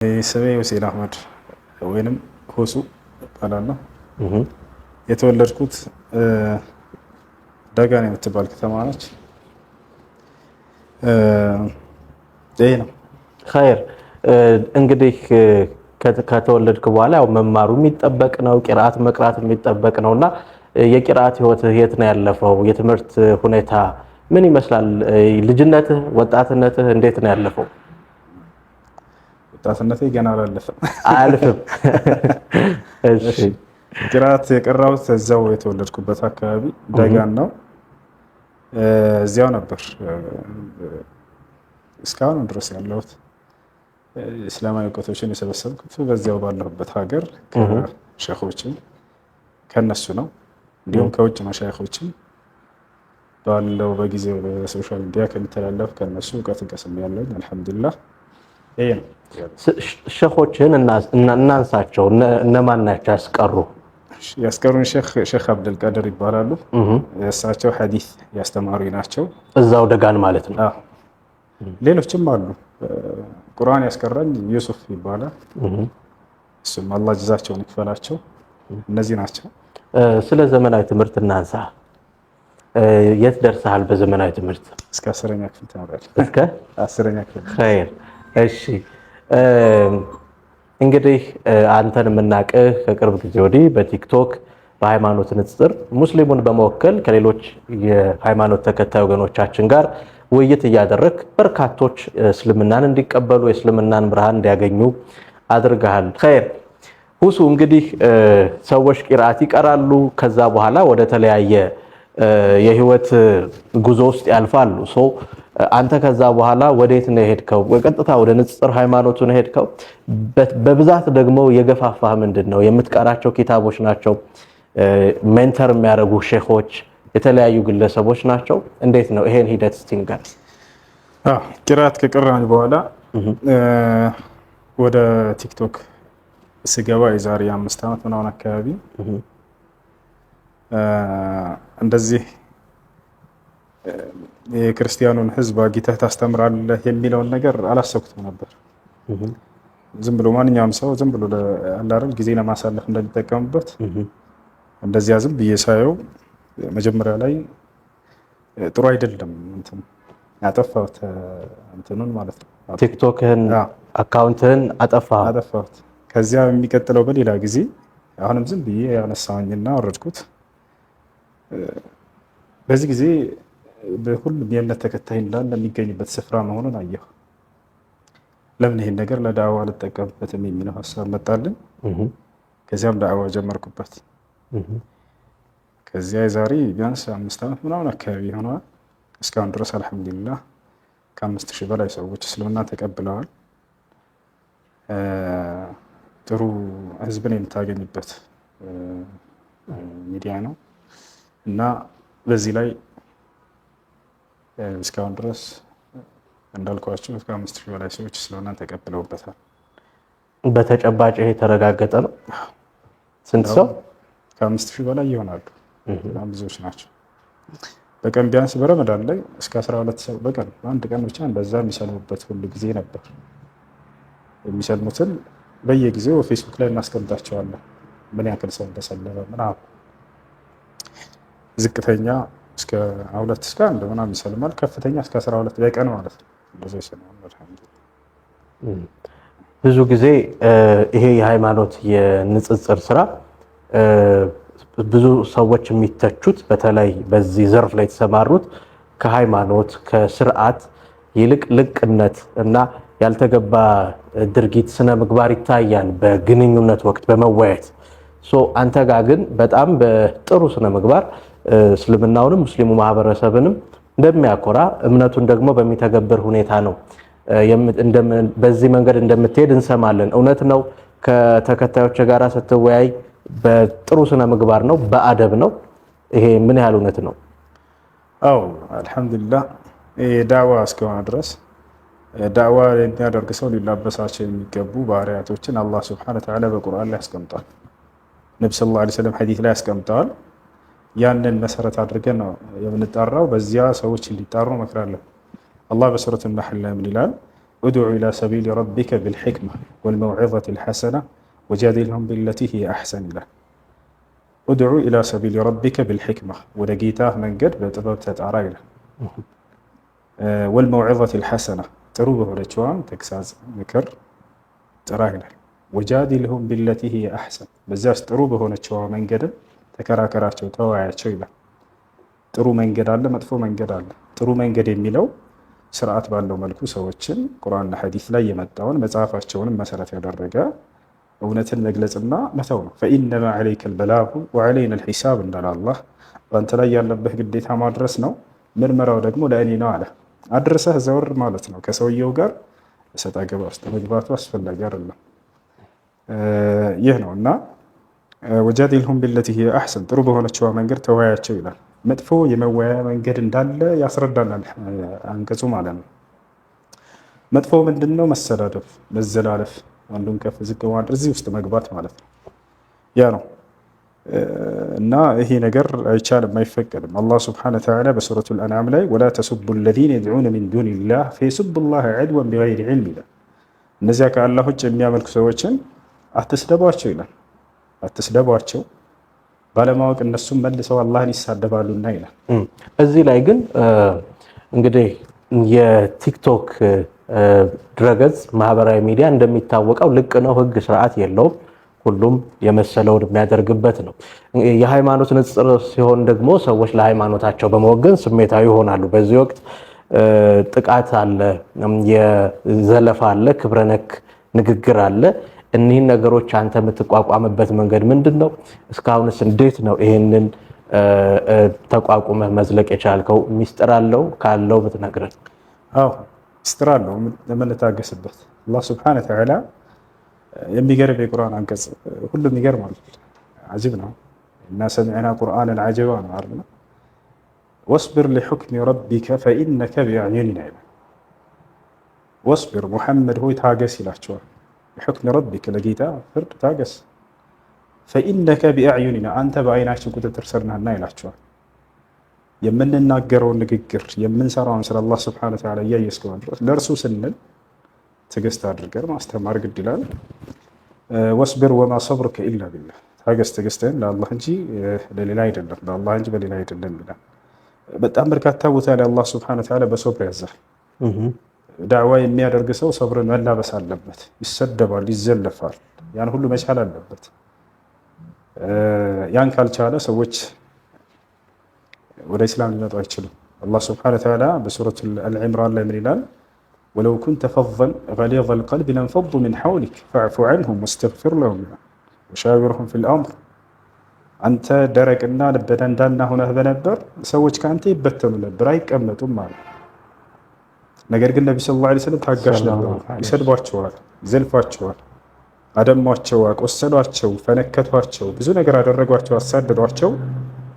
ስሜ ሁሴን አህመድ ወይንም ሁሱ እባላለሁ። የተወለድኩት ደጋን የምትባል ከተማ ነች። ይሄ ነው። ኸይር እንግዲህ ከተወለድክ በኋላ ያው መማሩ የሚጠበቅ ነው፣ ቂራአት መቅራት የሚጠበቅ ነውና የቂራአት ህይወትህ የት ነው ያለፈው? የትምህርት ሁኔታ ምን ይመስላል? ልጅነትህ፣ ወጣትነትህ እንዴት ነው ያለፈው? ወጣትነቴ ገና አላለፈም። አያልፍም። እሺ ቂራአት የቀራሁት እዛው የተወለድኩበት አካባቢ ደጋን ነው። እዚያው ነበር እስካሁን ድረስ ያለሁት። እስላማዊ እውቀቶችን የሰበሰብኩት በዚያው ባለሁበት ሀገር ከሸኾችም ከነሱ ነው። እንዲሁም ከውጭ መሻይኾችም ባለው በጊዜው በሶሻል ሚዲያ ከሚተላለፍ ከነሱ እውቀትን ቀስሜያለሁ። አልሐምዱሊላህ። ይሄ ነው። ሸኾችን እናንሳቸው። እነማን ናቸው ያስቀሩ? ያስቀሩን ሼክ አብደልቃድር ይባላሉ። እሳቸው ሐዲስ ያስተማሩ ናቸው። እዛው ደጋን ማለት ነው። ሌሎችም አሉ። ቁርአን ያስቀራኝ ዩሱፍ ይባላል። እሱም አላህ ጀዛቸውን ይክፈላቸው። እነዚህ ናቸው። ስለ ዘመናዊ ትምህርት እናንሳ። የት ደርሰሃል በዘመናዊ ትምህርት? እስከ 10ኛ ክፍል ተምሬያለሁ። እስከ 10ኛ ክፍል። ኸይር። እሺ እንግዲህ አንተን የምናውቅህ ከቅርብ ጊዜ ወዲህ በቲክቶክ በሃይማኖት ንጽጽር ሙስሊሙን በመወከል ከሌሎች የሃይማኖት ተከታይ ወገኖቻችን ጋር ውይይት እያደረግ በርካቶች እስልምናን እንዲቀበሉ የእስልምናን ብርሃን እንዲያገኙ አድርገሃል። ኸይር ሁሱ፣ እንግዲህ ሰዎች ቂራአት ይቀራሉ። ከዛ በኋላ ወደ ተለያየ የህይወት ጉዞ ውስጥ ያልፋሉ። አንተ ከዛ በኋላ ወዴት ነው የሄድከው? ቀጥታ ወደ ንጽጽር ሃይማኖቱ ነው የሄድከው? በብዛት ደግሞ የገፋፋህ ምንድን ነው? የምትቀራቸው ኪታቦች ናቸው? ሜንተር የሚያደርጉ ሼኾች፣ የተለያዩ ግለሰቦች ናቸው? እንዴት ነው ይሄን ሂደት እስቲ ንገር። ቂራአት ከቀራኝ በኋላ ወደ ቲክቶክ ስገባ የዛሬ 5 ዓመት ምናምን አካባቢ እንደዚህ የክርስቲያኑን ህዝብ አግኝተህ ታስተምራለህ የሚለውን ነገር አላሰብኩትም ነበር። ዝም ብሎ ማንኛውም ሰው ዝም ብሎ አላረም ጊዜ ለማሳለፍ እንደሚጠቀምበት እንደዚያ ዝም ብዬ ሳየው መጀመሪያ ላይ ጥሩ አይደለም። አጠፋሁት እንትኑን ማለት ነው። ቲክቶክህን አካውንትህን አጠፋሁት። ከዚያ የሚቀጥለው በሌላ ጊዜ አሁንም ዝም ብዬ ያነሳሁኝና አወረድኩት። በዚህ ጊዜ በሁሉም የእምነት ተከታይ እንዳለ የሚገኝበት ስፍራ መሆኑን አየሁ። ለምን ይሄን ነገር ለዳዕዋ አልጠቀምበትም የሚለው ሀሳብ መጣልን። ከዚያም ዳዕዋ ጀመርኩበት። ከዚያ የዛሬ ቢያንስ 5 ዓመት ምናምን አካባቢ ሆነዋል። እስካሁን ድረስ አልሐምዱሊላህ ከ5000 በላይ ሰዎች እስልምና ተቀብለዋል። ጥሩ ህዝብን የምታገኝበት ሚዲያ ነው እና በዚህ ላይ እስካሁን ድረስ እንዳልኳቸው ከ5000 በላይ ሰዎች እስልምናን ተቀብለውበታል። በተጨባጭ ይሄ የተረጋገጠ ነው። ስንት ሰው? ከ5000 በላይ ይሆናሉ። በጣም ብዙዎች ናቸው። በቀን ቢያንስ በረመዳን ላይ እስከ 12 ሰው በቀን አንድ ቀን ብቻ እንደዛ የሚሰልሙበት ሁሉ ጊዜ ነበር። የሚሰልሙትን በየጊዜው ፌስቡክ ላይ እናስቀምጣቸዋለን፣ ምን ያክል ሰው እንደሰለመ ምናምን። ዝቅተኛ እስከ 2 እስከ 1 ምናምን ይሰልማል። ከፍተኛ እስከ 12 በቀን ማለት ነው። እንደዛ ይሰልማል። ብዙ ጊዜ ይሄ የሃይማኖት የንጽጽር ስራ ብዙ ሰዎች የሚተቹት በተለይ በዚህ ዘርፍ ላይ የተሰማሩት ከሃይማኖት ከስርዓት ይልቅ ልቅነት እና ያልተገባ ድርጊት ስነ ምግባር ይታያል በግንኙነት ወቅት በመወያየት። አንተ ጋር ግን በጣም በጥሩ ስነ ምግባር እስልምናውንም ሙስሊሙ ማህበረሰብንም እንደሚያኮራ እምነቱን ደግሞ በሚተገብር ሁኔታ ነው በዚህ መንገድ እንደምትሄድ እንሰማለን። እውነት ነው? ከተከታዮች ጋር ስትወያይ በጥሩ ስነ ምግባር ነው? በአደብ ነው? ይሄ ምን ያህል እውነት ነው? አዎ አልሐምዱሊላህ። ዳዕዋ እስከሆነ ድረስ ዳዕዋ የሚያደርግ ሰው ሊላበሳቸው የሚገቡ ባህሪያቶችን አላህ ሱብሓነሁ ወተዓላ በቁርአን ላይ ያስቀምጧል። ነብዩ ሰለላሁ ዐለይሂ ወሰለም ሐዲስ ላይ ያስቀምጠዋል። ያንን መሰረት አድርገን ነው የምንጣራው። በዚያ ሰዎች እንዲጣሩ እመክራለሁ። አላህ በሱረቱ ነህል ላይ ምን ይላል? ኡድዑ ኢላ ሰቢሊ ረቢከ ቢልሕክማ ወልመውዒዘቲ ልሐሰና ወጃዲልሁም ቢለቲ ሂየ አሕሰን ይላል። ኡድዑ ኢላ ሰቢሊ ረቢከ ቢልሕክማ ወደ ጌታህ መንገድ በጥበብ ተጣራ ይላል። ወልመውዒዘቲ ልሐሰና ጥሩ በሆነችዋም ተግሳጽ ምክር ጥራ ይላል። ወጃዲልሁም ቢለቲ ሂየ አሕሰን በዚያስ ጥሩ በሆነችዋ መንገድም ተከራከራቸው፣ ተወያያቸው ይላል። ጥሩ መንገድ አለ፣ መጥፎ መንገድ አለ። ጥሩ መንገድ የሚለው ስርዓት ባለው መልኩ ሰዎችን ቁርአንና ሐዲስ ላይ የመጣውን መጽሐፋቸውንም መሰረት ያደረገ እውነትን መግለጽና መተው ነው። ፈኢነማ ዐለይከ ልበላጉ ወዐለይና ልሒሳብ እንዳለ አላህ በአንተ ላይ ያለብህ ግዴታ ማድረስ ነው፣ ምርመራው ደግሞ ለእኔ ነው አለ። አድርሰህ ዘወር ማለት ነው። ከሰውየው ጋር እሰጥ አገባ ውስጥ መግባቱ አስፈላጊ አይደለም። ይህ ነው እና ወጃዲልሁም ቢለቲ ሂየ አሕሰን ጥሩ በሆነችዋ መንገድ ተወያያቸው ይላል። መጥፎ የመወያያ መንገድ እንዳለ ያስረዳናል አንቀጹ ማለት ነው። መጥፎ ምንድን ነው? መሰዳደብ፣ መዘላለፍ፣ አንዱን ከፍ ዝቅ ማድረግ፣ እዚህ ውስጥ መግባት ማለት ነው። ያ ነው እና ይሄ ነገር አይቻልም፣ አይፈቀድም። አላህ ስብሓነሁ ወተዓላ በሱረቱል አንዓም ላይ ወላ ተሱቡ ለዚነ የድዑነ ሚን ዱኒላህ ፈየሱቡላህ ዐድወን ቢገይሪ ዒልም ይላል። እነዚያ ከአላህ ውጭ የሚያመልኩ ሰዎችን አትስደቧቸው ይላል። አትስደቧቸው ባለማወቅ እነሱም መልሰው አላህን ይሳደባሉና ይላል። እዚህ ላይ ግን እንግዲህ የቲክቶክ ድረገጽ ማህበራዊ ሚዲያ እንደሚታወቀው ልቅ ነው፣ ህግ ስርዓት የለውም። ሁሉም የመሰለውን የሚያደርግበት ነው። የሃይማኖት ንጽጽር ሲሆን ደግሞ ሰዎች ለሃይማኖታቸው በመወገን ስሜታዊ ይሆናሉ። በዚህ ወቅት ጥቃት አለ፣ የዘለፋ አለ፣ ክብረነክ ንግግር አለ። እኒህን ነገሮች አንተ የምትቋቋምበት መንገድ ምንድን ነው? እስካሁንስ እንዴት ነው ይሄንን ተቋቁመህ መዝለቅ የቻልከው? ሚስጥር አለው? ካለው ብትነግረን። አዎ ሚስጥር አለው የምንታገስበት። አላህ ስብሐነሁ ወተዓላ የሚገርም የቁርአን አንቀጽ ሁሉም ይገርማል። አጂብ ነው እና ሰሚዕና ቁርአንን ዐጀባ ነው አይደል? ወስቢር ሊሑክሚ ረቢከ ፈኢነከ ቢአዕዩኒና ይላል። ወስቢር ሙሐመድ ሆይ ታገስ ይላቸዋል። ሊሑክሚ ረቢከ ለጌታ ፍርድ ታገስ። ፈኢነከ ቢአዕዩኒና አንተ በአይናችን ቁጥጥር ስር ነህና ይላቸዋል። የምንናገረውን ንግግር የምንሰራውን ስለ አላህ ስብሐነሁ ወተዓላ እያየ እስከሆነ ድረስ ለእርሱ ስንል ትዕግስት አድርገን ማስተማር ግድ ይላል። ወስቢር ወማ ሰብሩከ ኢላ ቢላህ ታገስ፣ ትዕግስትህን ለአላህ እንጂ ለሌላ አይደለም፣ ለአላህ እንጂ በሌላ አይደለም ይላል። በጣም በርካታ ቦታ ላይ አላህ ስብሐነሁ ወተዓላ በሶብር ያዛል። ዳዕዋ የሚያደርግ ሰው ሰብርን መላበስ አለበት። ይሰደባል፣ ይዘለፋል፣ ያን ሁሉ መቻል አለበት። ያን ካልቻለ ሰዎች ወደ ኢስላም ሊመጡ አይችሉም። አላህ ስብሐነሁ ወተዓላ በሱረቱል አልዒምራን ላይ ምን ይላል? ወለው ኩንተ ፈዘን ገሊዘል ቀልቢ ለንፈዱ ሚን ሐውሊክ ፈዕፉ ዐንሁም ወስተግፊር ለሁም ወሻዊርሁም ፊል አምር። አንተ ደረቅና ልበ ደንዳና ሆነህ በነበር ሰዎች ከአንተ ይበተኑ ነበር፣ አይቀመጡም ማለት። ነገር ግን ነቢ ሰለላሁ ዐለይሂ ወሰለም ታጋሽ ነበሩ። ይሰድቧቸዋል፣ ይዘልፏቸዋል፣ አደሟቸው፣ አቆሰሏቸው፣ ፈነከቷቸው፣ ብዙ ነገር አደረጓቸው፣ አሳደዷቸው።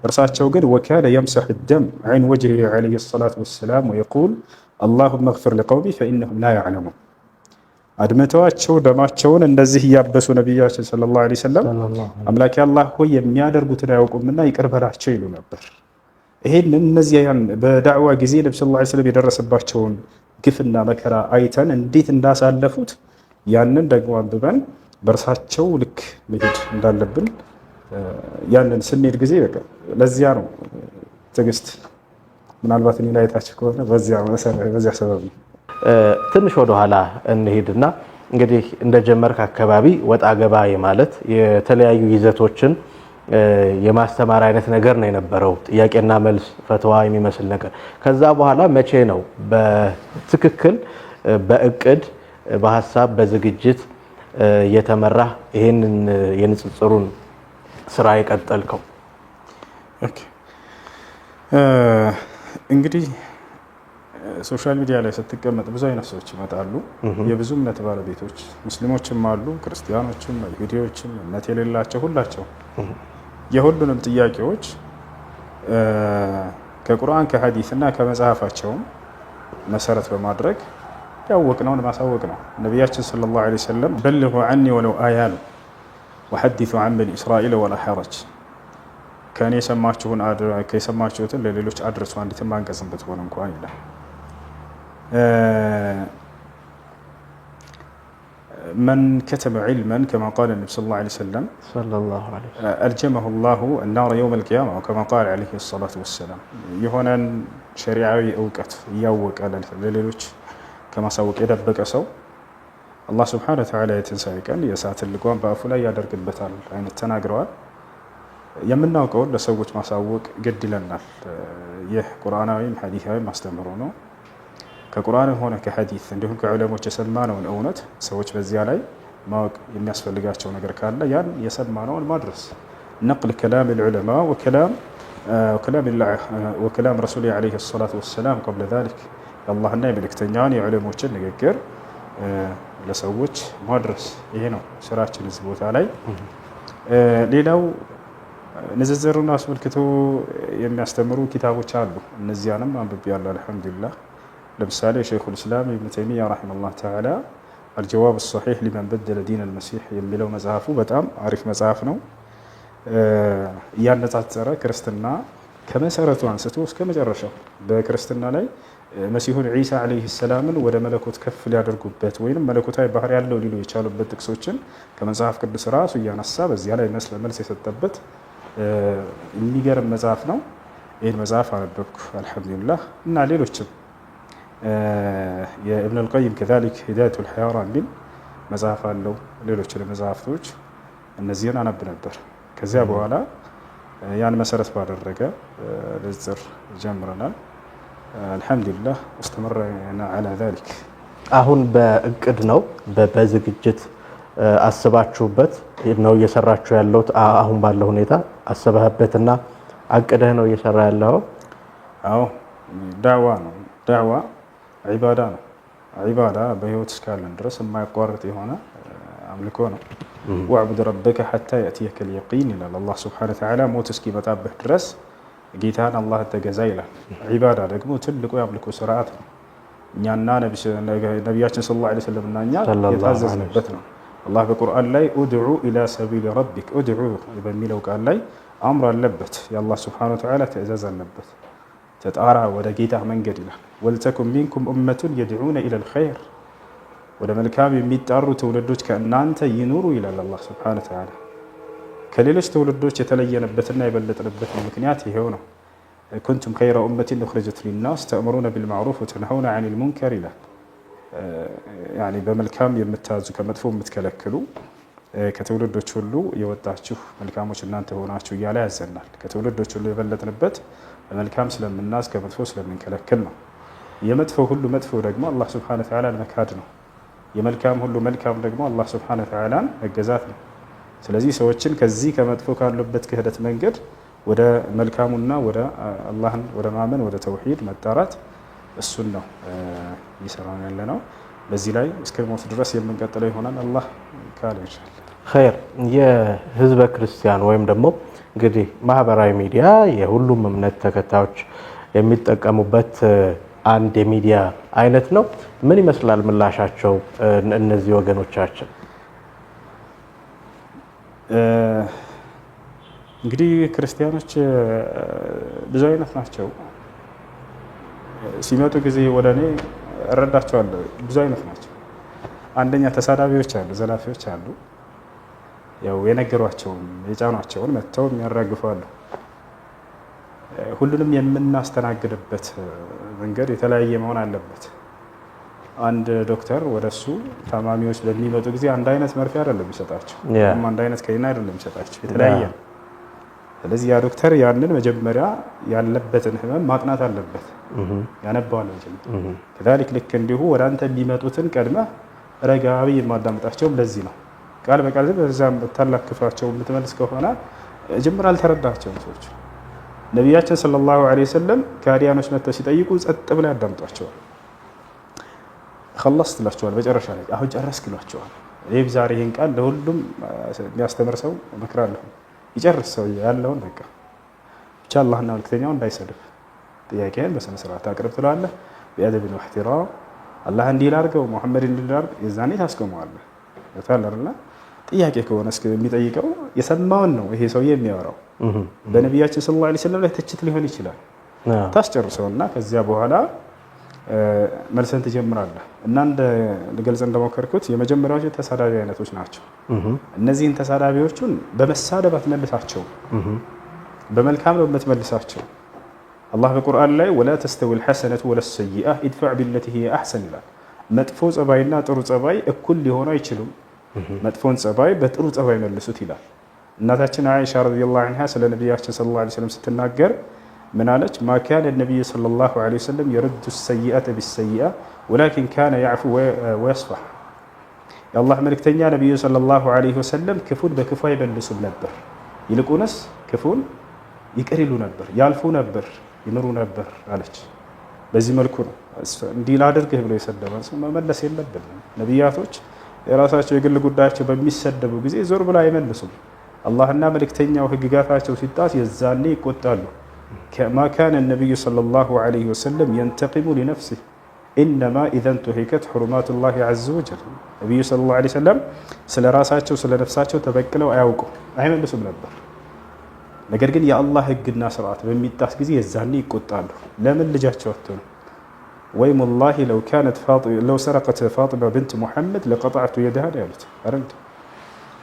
እርሳቸው ግን ወካነ የምሰሕ ደም ዐን ወጅሂ ዐለይሂ ሰላቱ ወሰላም ወየቁል አላሁመ እግፊር ሊቀውሚ ፈኢነሁም ላ ያዕለሙን። አድምተዋቸው ደማቸውን እንደዚህ እያበሱ ነቢያችን ሰለላሁ ዐለይሂ ወሰለም አምላኬ አላህ ሆይ የሚያደርጉትን አያውቁምና ይቅር በላቸው ይሉ ነበር። ይሄንን እነዚያን በዳዕዋ ጊዜ ነቢ ሰለላሁ ዐለይሂ ወሰለም የደረሰባቸውን ግፍና መከራ አይተን እንዴት እንዳሳለፉት ያንን ደግሞ አንብበን በእርሳቸው ልክ መሄድ እንዳለብን ያንን ስንሄድ ጊዜ በቃ ለዚያ ነው ትዕግስት። ምናልባት እኔ ላይ ታች ከሆነ በዚያ ሰበብ ነው። ትንሽ ወደኋላ እንሄድና እንግዲህ እንደጀመርክ አካባቢ ወጣ ገባ ማለት የተለያዩ ይዘቶችን የማስተማር አይነት ነገር ነው የነበረው። ጥያቄና መልስ ፈትዋ የሚመስል ነገር። ከዛ በኋላ መቼ ነው በትክክል በእቅድ በሀሳብ በዝግጅት የተመራ ይሄንን የንጽጽሩን ስራ የቀጠልከው? እንግዲህ ሶሻል ሚዲያ ላይ ስትቀመጥ ብዙ አይነት ሰዎች ይመጣሉ። የብዙ እምነት ባለቤቶች ሙስሊሞችም አሉ፣ ክርስቲያኖችም፣ ይሁዲዎችም፣ እምነት የሌላቸው ሁላቸው የሁሉንም ጥያቄዎች ከቁርአን ከሐዲስ እና ከመጽሐፋቸውም መሰረት በማድረግ ያወቅነውን ማሳወቅ ነው። ነቢያችን ሰለላሁ ዐለይሂ ወሰለም በልጉ ዐኒ ወለው አያ ነው ወሐዲሱ ዐን በኒ እስራኤል ወላ ሐረጅ፣ ከእኔ የሰማችሁትን ለሌሎች አድርሱ አንዲትም አንቀጽም ብትሆን እንኳን ይላል። من كتم علما كما قال النبي صلى الله عليه وسلم ألجمه الله النار يوم القيامة وكما قال عليه الصلاة والسلام يهونا شريعي أوقات يوق على الليلوች ከማሳወቅ የደበቀ ሰው አላህ Subhanahu Wa Ta'ala የትንሳኤ ቀን የእሳትን ልጓም በአፉ ላይ ያደርግበታል አይነት ተናግረዋል። የምናውቀው ለሰዎች ማሳወቅ ግድ ይለናል። ይህ ቁርአናዊም ሐዲሳዊም ማስተምሮ ነው። ከቁርአንም ሆነ ከሐዲስ እንዲሁም ከዑለሞች የሰማነውን እውነት ሰዎች በዚያ ላይ ማወቅ የሚያስፈልጋቸው ነገር ካለ ያን የሰማነውን ማድረስ ነቅል ከላም العلماء وكلام رسوله عليه الصلاة والسلام قبل ذلك አላህና የመልእክተኛውን የዑለሞችን ንግግር ለሰዎች ማድረስ ይሄ ነው ስራችን እዚህ ቦታ ላይ። ሌላው ንዝዝሩን አስመልክቶ የሚያስተምሩ ኪታቦች አሉ። እነዚያንም አንብቤያለሁ አልሐምዱሊላህ። ለምሳሌ ሸይኹል ኢስላም ኢብኑ ተይሚያ ረሂመሁላህ ተዓላ አልጀዋብ الصحيح لمن بدل دين المسيح የሚለው መጽሐፉ በጣም አሪፍ መጽሐፍ ነው። እያነጻጸረ ክርስትና ከመሰረቱ አንስቶ እስከ መጨረሻው በክርስትና ላይ መሲሁን ዒሳ አለይሂ ሰላምን ወደ መለኮት ከፍ ሊያደርጉበት ወይንም መለኮታዊ ባህሪ ያለው ሊሉ የቻሉበት ጥቅሶችን ከመጽሐፍ ቅዱስ ራሱ እያነሳ በዚያ ላይ መልስ የሰጠበት የሚገርም መጽሐፍ ነው። ይህን መጽሐፍ አነበብኩ አልሐምዱሊላህ። እና ሌሎችም የኢብኑ አልቀይም ከዛሊክ ሂዳየቱል ሐያራን ቢል መጽሐፍ አለው። ሌሎችንም መጽሐፍቶች እነዚህን አነብ ነበር። ከዚያ በኋላ ያን መሰረት ባደረገ ንጽጽር ጀምረናል። አልሐምዱሊላህ ወስተመረና ዐላ ዛሊክ። አሁን በእቅድ ነው በዝግጅት አስባችሁበት ነው እየሰራችሁ ያለሁት? አሁን ባለው ሁኔታ አስበህበትና አቅደህ ነው እየሰራ ያለው? አዎ ዳዕዋ ነው። ዳዕዋ ዒባዳ ነው። ዒባዳ በህይወት እስካለን ድረስ የማያቋርጥ የሆነ አምልኮ ነው። ወዕቡድ ረበከ ሐታ የእትየከል የቂን ይላል አላህ ሱብሓነሁ ወተዓላ። ሞት እስኪመጣብህ ድረስ ጌታን አላህ ተገዛ ይላል። ዒባዳ ደግሞ ትልቁ የአምልኮ ስርዓት ነው። እኛና ነቢያችን ሰለላሁ ዐለይሂ ወሰለም እና እኛ የታዘዝንበት ነው። አላህ በቁርአን ላይ ኡድዑ ኢላ ሰቢል ረቢክ ኡድዑ በሚለው ቃል ላይ አምር አለበት። የአላህ ሱብሓነሁ ወተዓላ ትእዛዝ አለበት። ተጣራ ወደ ጌታ መንገድ ይላል። ወልተኩም ሚንኩም ኡመቱን የድዑነ ኢለል ኸይር፣ ወደ መልካም የሚጣሩ ትውልዶች ከእናንተ ይኑሩ ይላል አላህ ሱብሓነሁ ወተዓላ። ከሌሎች ትውልዶች የተለየንበትና የበለጥንበት ምክንያት ይሄው ነው። ኩንቱም ኸይረ ኡመቲን ኡኽሪጀት ሊናስ ተእምሩነ ቢልማዕሩፍ ወተንሀውነ ዐኒል ሙንከር ይላል። ያኒ በመልካም የምታዙ ከመጥፎ የምትከለክሉ ከትውልዶች ሁሉ የወጣችሁ መልካሞች እናንተ ሆናችሁ እያለ ያዘናል። ከትውልዶች ሁሉ የበለጥንበት በመልካም ስለምናዝ ከመጥፎ ስለምንከለክል ነው። የመጥፎ ሁሉ መጥፎ ደግሞ አላህ ሱብሓነሁ ወተዓላን መካድ ነው። የመልካም ሁሉ መልካም ደግሞ አላህ ሱብሓነሁ ወተዓላን መገዛት ነው። ስለዚህ ሰዎችን ከዚህ ከመጥፎ ካሉበት ክህደት መንገድ ወደ መልካሙና ወደ አላህን ወደ ማመን ወደ ተውሂድ መጣራት እሱን ነው እየሰራን ያለ ነው። በዚህ ላይ እስከ ሞት ድረስ የምንቀጥለው ይሆናል አላህ ካለ ኢንሻአላህ። ኸይር። የህዝበ ክርስቲያን ወይም ደግሞ እንግዲህ ማህበራዊ ሚዲያ የሁሉም እምነት ተከታዮች የሚጠቀሙበት አንድ የሚዲያ አይነት ነው። ምን ይመስላል ምላሻቸው እነዚህ ወገኖቻችን? እንግዲህ ክርስቲያኖች ብዙ አይነት ናቸው። ሲመጡ ጊዜ ወደ እኔ እረዳቸዋለሁ። ብዙ አይነት ናቸው። አንደኛ ተሳዳቢዎች አሉ፣ ዘላፊዎች አሉ። ያው የነገሯቸውን የጫኗቸውን መጥተው የሚያራግፉ አሉ። ሁሉንም የምናስተናግድበት መንገድ የተለያየ መሆን አለበት። አንድ ዶክተር ወደሱ ታማሚዎች በሚመጡ ጊዜ አንድ አይነት መርፌ አይደለም የሚሰጣቸው፣ አንድ አይነት ከይና አይደለም የሚሰጣቸው፣ የተለያየ ነው። ስለዚህ ያ ዶክተር ያንን መጀመሪያ ያለበትን ህመም ማጥናት አለበት፣ ያነባዋል መጀመሪያ። ከዛሊክ ልክ እንዲሁ ወደ አንተ የሚመጡትን ቀድመህ ረጋ ብዬ የማዳምጣቸውም ለዚህ ነው። ቃል በቃል በዛም ታላክፋቸው የምትመልስ ከሆነ ጅምር አልተረዳቸውም ሰዎች። ነቢያችን ሰለላሁ ዐለይሂ ወሰለም ከአዲያኖች መጥተው ሲጠይቁ ጸጥ ብለው ያዳምጧቸዋል። خلصت ላቸዋል። መጨረሻ ላይ አሁን ጨረስክ ይሏቸዋል። ይህ ዛሬ ይህን ቃል ለሁሉም የሚያስተምር ሰው እመክራለሁ። ይጨርስ ሰው ያለውን በቃ ብቻ አላህና መልክተኛው እንዳይሰድብ ጥያቄህን በስነ ስርዓት አቅርብ ትለዋለህ። ቢአደብን ወህቲራም አላህ እንዲህ ላድርገው ሙሐመድ እንዲህ ላድርግ የዛኔ ታስቆመዋለህ። ታላርና ጥያቄ ከሆነ እስከ የሚጠይቀው የሰማውን ነው ይሄ ሰውዬ የሚያወራው። በነቢያችን ሰለላሁ ዐለይሂ ወሰለም ላይ ትችት ሊሆን ይችላል። ታስጨርሰውና ከዚያ በኋላ መልሰን ትጀምራለህ እና ልገልጽ እንደሞከርኩት የመጀመሪያዎቹ ተሳዳቢ አይነቶች ናቸው። እነዚህን ተሳዳቢዎቹን በመሳደብ አትመልሳቸው፣ በመልካም ነው የምትመልሳቸው። አላህ በቁርአን ላይ ወላ ተስተዊል ሐሰነቱ ወለሰይአ ኢድፈዕ ቢለቲ ሂየ አሕሰን ይላል። መጥፎ ጸባይና ጥሩ ጸባይ እኩል ሊሆኑ አይችሉም። መጥፎን ጸባይ በጥሩ ጸባይ መልሱት ይላል። እናታችን አይሻ ረዲየላሁ ዐንሃ ስለ ነቢያችን ሰለላሁ ዐለይሂ ወሰለም ስትናገር ምን አለች? ማ ካነ ነቢዩ ሰለላሁ ዐለይሂ ወሰለም የረዱ ሰይአተ ቢሰይአ ወላኪን ካነ ያዕፉ ወየስፋሕ። የአላህ መልእክተኛ ነቢዩ ሰለላሁ ዐለይሂ ወሰለም ክፉን በክፉ አይመልሱም ነበር፣ ይልቁንስ ክፉን ይቅር ይሉ ነበር፣ ያልፉ ነበር፣ ይምሩ ነበር አለች። በዚህ መልኩ ነው እንዲህ ላድርግህ ብሎ የሰደበን ሰው መመለስ የለብንም። ነቢያቶች የራሳቸው የግል ጉዳያቸው በሚሰደቡ ጊዜ ዞር ብላ አይመልሱም። አላህና መልእክተኛው ህግጋታቸው ሲጣስ የዛኔ ይቆጣሉ። ማ ካነ ነቢዩ ሰለላሁ ዐለይሂ ወሰለም የንተቂሙ ሊነፍሲህ ኢነማ ኢዘን ቱሂከት ሑሩማቱላሂ ዐዘ ወጀል። ነቢዩ ሰለላሁ ዐለይሂ ወሰለም ስለ ራሳቸው ስለ ነፍሳቸው ተበቅለው አያውቁም፣ አይመልሱም ነበር። ነገር ግን የአላህ ህግና ስርዓት በሚጣስ ጊዜ የዛኔ ይቆጣሉ። ለምን ልጃቸው አትሆኑ? ወይም ወላሂ ለው ሰረቀት ፋጢማ ብንት ሙሐመድ ለቀጠዐቱ የደሃ ያሉት አረንድ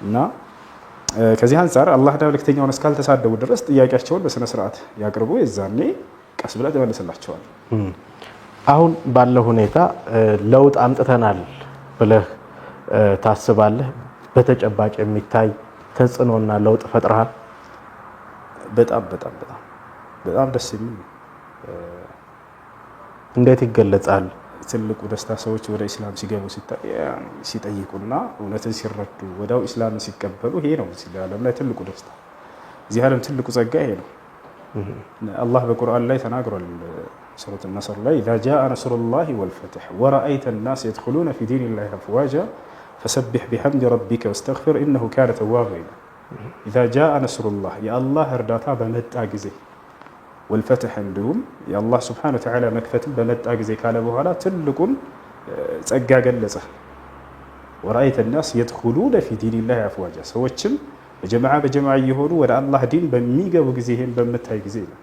እና ከዚህ አንጻር አላህና መልእክተኛውን እስካልተሳደቡ ድረስ ጥያቄያቸውን በስነ ስርዓት ያቅርቡ። የዛኔ ቀስ ብለህ ትመልስላቸዋል። አሁን ባለው ሁኔታ ለውጥ አምጥተናል ብለህ ታስባለህ? በተጨባጭ የሚታይ ተጽዕኖና ለውጥ ፈጥረሃል? በጣም ደስ የሚል እንዴት ይገለጻል? ትልቁ ደስታ ሰዎች ወደ ኢስላም ሲገቡ ሲጠይቁና እውነትን ሲረዱ ወዲያው ኢስላምን ሲቀበሉ ይሄ ነው እዚህ ዓለም ላይ ትልቁ ደስታ። እዚህ ዓለም ትልቁ ጸጋ ይሄ ነው። አላህ በቁርአን ላይ ተናግሯል። ሱረቱ ነስር ላይ ኢዛ ጃአ ነስሩላሂ ወልፈትሕ ወረአይተ ናስ የድኹሉነ ፊ ዲኒላሂ አፍዋጃ ፈሰቢሕ ቢሐምዲ ረቢከ ወስተግፊር ኢነሁ ካነ ተዋባ ይላል። ኢዛ ጃአ ነስሩላህ የአላህ እርዳታ በመጣ ጊዜ ወልፈትሕ እንዲሁም የአላህ ስብሓነሁ ወተዓላ መክፈትን በመጣ ጊዜ ካለ በኋላ ትልቁን ጸጋ ገለጸ። ወረአይተ ናስ የድኹሉነ ፊ ዲኒላሂ አፍዋጃ ሰዎችም በጀማዓ እየሆኑ ወደ አላህ ዲን በሚገቡ ጊዜ ይሄን በምታይ ጊዜ ነው።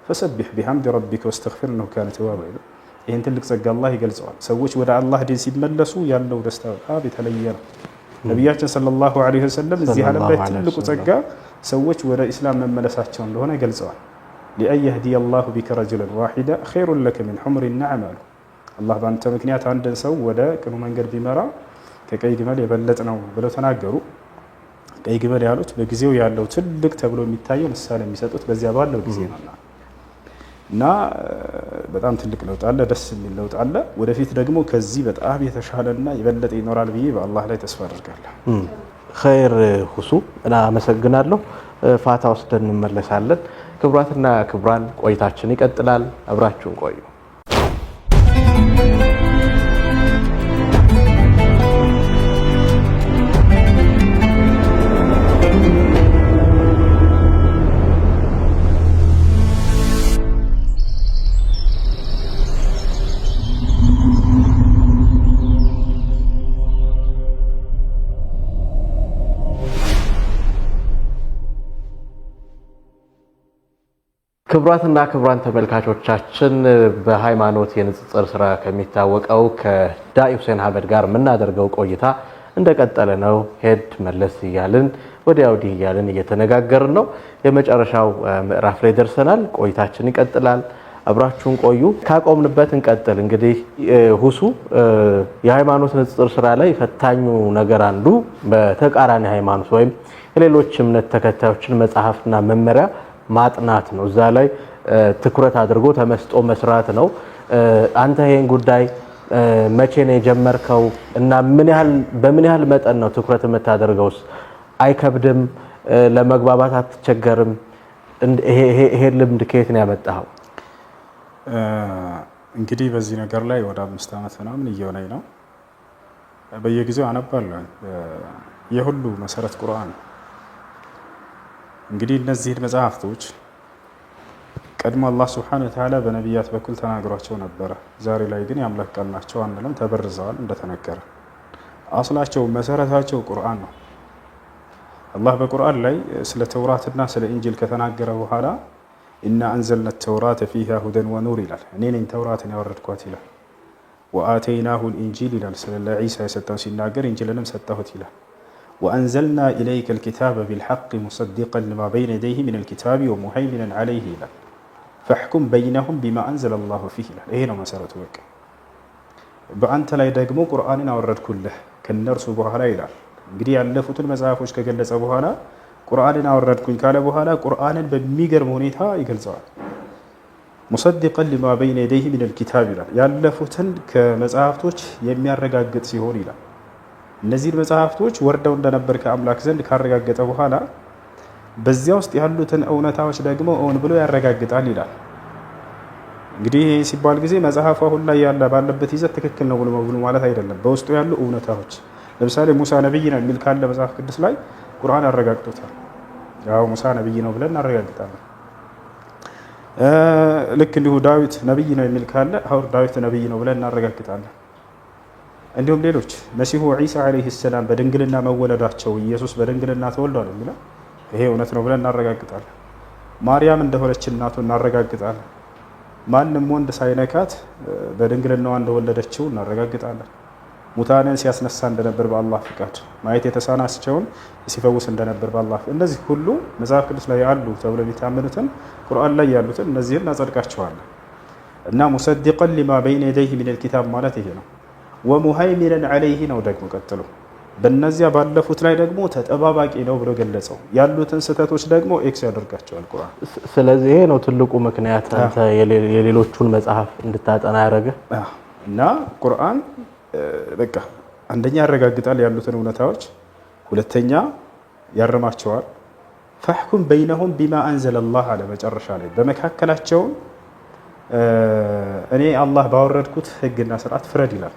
ፈሰቢሕ ቢሐምዲ ረቢከ ወስተግፊር ኢነሁ ካነ ተዋባ ይላል። ይህን ትልቅ ጸጋ አላህ ይገልጸዋል። ሰዎች ወደ አላህ ዲን ሲመለሱ ያለው ደስታ በጣም የተለየ ነው። ነቢያችን ሰለላሁ ዐለይሂ ወሰለም እዚህ ዓለም ላይ ትልቁ ጸጋ ሰዎች ወደ ኢስላም መመለሳቸው እንደሆነ ገልጸዋል። ሊአን የህዲየ አላሁ ቢከ ረጁለን ዋሂዳ ኸይሩን ለከ ሚን ሑምሪ ነዓም አሉ። አላህ በአንተ ምክንያት አንድን ሰው ወደ ቅኑ መንገድ ቢመራ ከቀይ ግመል የበለጠ ነው ብለው ተናገሩ። ቀይ ግመል ያሉት በጊዜው ያለው ትልቅ ተብሎ የሚታየው ምሳሌ የሚሰጡት በዚያ ባለው ጊዜ ነውና እና በጣም ትልቅ ለውጥ አለ፣ ደስ የሚል ለውጥ አለ። ወደፊት ደግሞ ከዚህ በጣም የተሻለና የበለጠ ይኖራል ብዬ በአላህ ላይ ተስፋ አደርጋለሁ። ኸይር ሁሱ እና አመሰግናለሁ። ፋታ ወስደን እንመለሳለን። ክቡራትና ክቡራን ቆይታችን ይቀጥላል። አብራችሁን ቆዩ። ክቡራትና ክቡራን ተመልካቾቻችን በሃይማኖት የንጽጽር ስራ ከሚታወቀው ከዳኢ ሁሴን አህመድ ጋር የምናደርገው ቆይታ እንደቀጠለ ነው። ሄድ መለስ እያልን ወዲያ ወዲህ እያልን እየተነጋገርን ነው። የመጨረሻው ምዕራፍ ላይ ደርሰናል። ቆይታችን ይቀጥላል። አብራችሁን ቆዩ። ካቆምንበት እንቀጥል። እንግዲህ ሁሱ የሃይማኖት ንጽጽር ስራ ላይ ፈታኙ ነገር አንዱ በተቃራኒ ሃይማኖት ወይም የሌሎች እምነት ተከታዮችን መጽሐፍና መመሪያ ማጥናት ነው። እዛ ላይ ትኩረት አድርጎ ተመስጦ መስራት ነው። አንተ ይሄን ጉዳይ መቼ ነው የጀመርከው እና በምን ያህል መጠን ነው ትኩረት የምታደርገውስ? አይከብድም? ለመግባባት አትቸገርም? ይሄ ልምድ ከየት ነው ያመጣኸው? እንግዲህ በዚህ ነገር ላይ ወደ 5 ዓመት ምናምን እየሆነኝ ነው። በየጊዜው አነባለሁ። የሁሉ መሰረት ቁርአን ነው። እንግዲህ እነዚህን መጽሐፍቶች ቀድሞ አላህ ሱብሓነሁ ወተዓላ በነቢያት በኩል ተናግሯቸው ነበረ። ዛሬ ላይ ግን የአምላክ ቃል ናቸው አንልም፣ ተበርዘዋል እንደተነገረ። አስላቸው መሰረታቸው ቁርአን ነው። አላህ በቁርአን ላይ ስለ ተውራትና ስለ ኢንጂል ከተናገረ በኋላ ኢና አንዘልና ተውራተ ፊሃ ሁደን ወኑር ይላል። እኔ ነኝ ተውራትን ያወረድኳት ይላል። ወአተይናሁ ልኢንጂል ይላል ስለ ዒሳ የሰጠውን ሲናገር ኢንጂልንም ሰጠሁት ይላል። ወአንዘልና ኢለይከ ልኪታበ ቢልሐቅ ሙሰዲቀን ሊማ በይነ የደይህ ሚን ልኪታቢ ወሙሀይሚነን ዐለይህ ይላል። ፈሕኩም በይነሁም ቢማ አንዘለ ላሁ ፊህ ይላል። ይሄ ነው መሰረቱ። በቃ በአንተ ላይ ደግሞ ቁርአንን አወረድኩልህ ከነርሱ በኋላ ይላል። እንግዲህ ያለፉትን መጽሐፎች ከገለጸ በኋላ ቁርአንን አወረድኩኝ ካለ በኋላ ቁርአንን በሚገርም ሁኔታ ይገልጸዋል። ሙሰዲቀን ሊማ በይነ የደይህ ሚን ልኪታብ ይላል። ያለፉትን ከመጽሐፍቶች የሚያረጋግጥ ሲሆን ይላል። እነዚህን መጽሐፍቶች ወርደው እንደነበር ከአምላክ ዘንድ ካረጋገጠ በኋላ በዚያ ውስጥ ያሉትን እውነታዎች ደግሞ እውን ብሎ ያረጋግጣል ይላል። እንግዲህ ይህ ሲባል ጊዜ መጽሐፉ አሁን ላይ ያለ ባለበት ይዘት ትክክል ነው ብሎ ማለት አይደለም። በውስጡ ያሉ እውነታዎች ለምሳሌ ሙሳ ነብይ ነው የሚል ካለ መጽሐፍ ቅዱስ ላይ ቁርአን አረጋግጦታል። ያው ሙሳ ነብይ ነው ብለን እናረጋግጣለን። ልክ እንዲሁ ዳዊት ነብይ ነው የሚል ካለ አሁን ዳዊት ነብይ ነው ብለን እናረጋግጣለን። እንዲሁም ሌሎች መሲሁ ዒሳ ዓለይሂ ሰላም በድንግልና መወለዳቸው ኢየሱስ በድንግልና ተወልዷል የሚለው ይሄ እውነት ነው ብለን እናረጋግጣለን። ማርያም እንደሆነች እናቱ እናረጋግጣለን። ማንም ወንድ ሳይነካት በድንግልናዋ እንደወለደችው እናረጋግጣለን። ሙታንን ሲያስነሳ እንደነበር በአላህ ፍቃድ፣ ማየት የተሳናቸውን ሲፈውስ እንደነበር በአላህ ፍቃድ። እነዚህ ሁሉ መጽሐፍ ቅዱስ ላይ አሉ ተብሎ የሚታመኑትን ቁርአን ላይ ያሉትን እነዚህን እናጸድቃቸዋለን። እና ሙሰዲቀን ሊማ በይነ የደይህ ሚነል ኪታብ ማለት ይሄ ነው። ወሙሀይሚነን ዐለይህ ነው ደግሞ ቀጥሎ በእነዚያ ባለፉት ላይ ደግሞ ተጠባባቂ ነው ብሎ ገለጸው። ያሉትን ስህተቶች ደግሞ ኤክስ ያደርጋቸዋል ቁርአን። ስለዚህ ይሄ ነው ትልቁ ምክንያት አንተ የሌሎቹን መጽሐፍ እንድታጠና ያደረገ እና ቁርአን በቃ አንደኛ ያረጋግጣል ያሉትን እውነታዎች፣ ሁለተኛ ያርማቸዋል። ፈሕኩም በይነሁም ቢማ አንዘለላህ አለ መጨረሻ ላይ በመካከላቸው እኔ አላህ ባወረድኩት ህግና ስርዓት ፍረድ ይላል።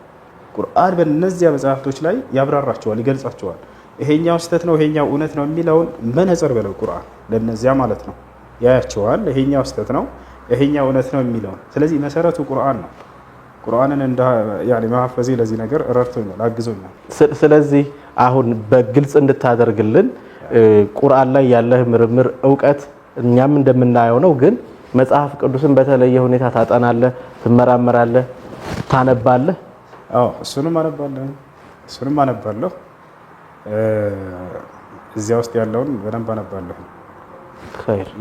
ቁርአን በእነዚያ መጽሐፍቶች ላይ ያብራራቸዋል፣ ይገልጻቸዋል። ይሄኛው ስህተት ነው ይሄኛው እውነት ነው የሚለውን መነጽር በለው ቁርአን ለነዚያ ማለት ነው ያያቸዋል። ይሄኛው ስህተት ነው ይሄኛው እውነት ነው የሚለውን። ስለዚህ መሰረቱ ቁርአን ነው። ቁርአንን እንደ ማሐፈዜ ለዚህ ነገር ረድቶኛል፣ አግዞኛል። ስለዚህ አሁን በግልጽ እንድታደርግልን ቁርአን ላይ ያለህ ምርምር እውቀት እኛም እንደምናየው ነው፣ ግን መጽሐፍ ቅዱስን በተለየ ሁኔታ ታጠናለህ፣ ትመራመራለህ፣ ታነባለህ? አዎ እሱንም አነባለሁ። እዚያ ውስጥ ያለውን በደንብ አነባለሁ።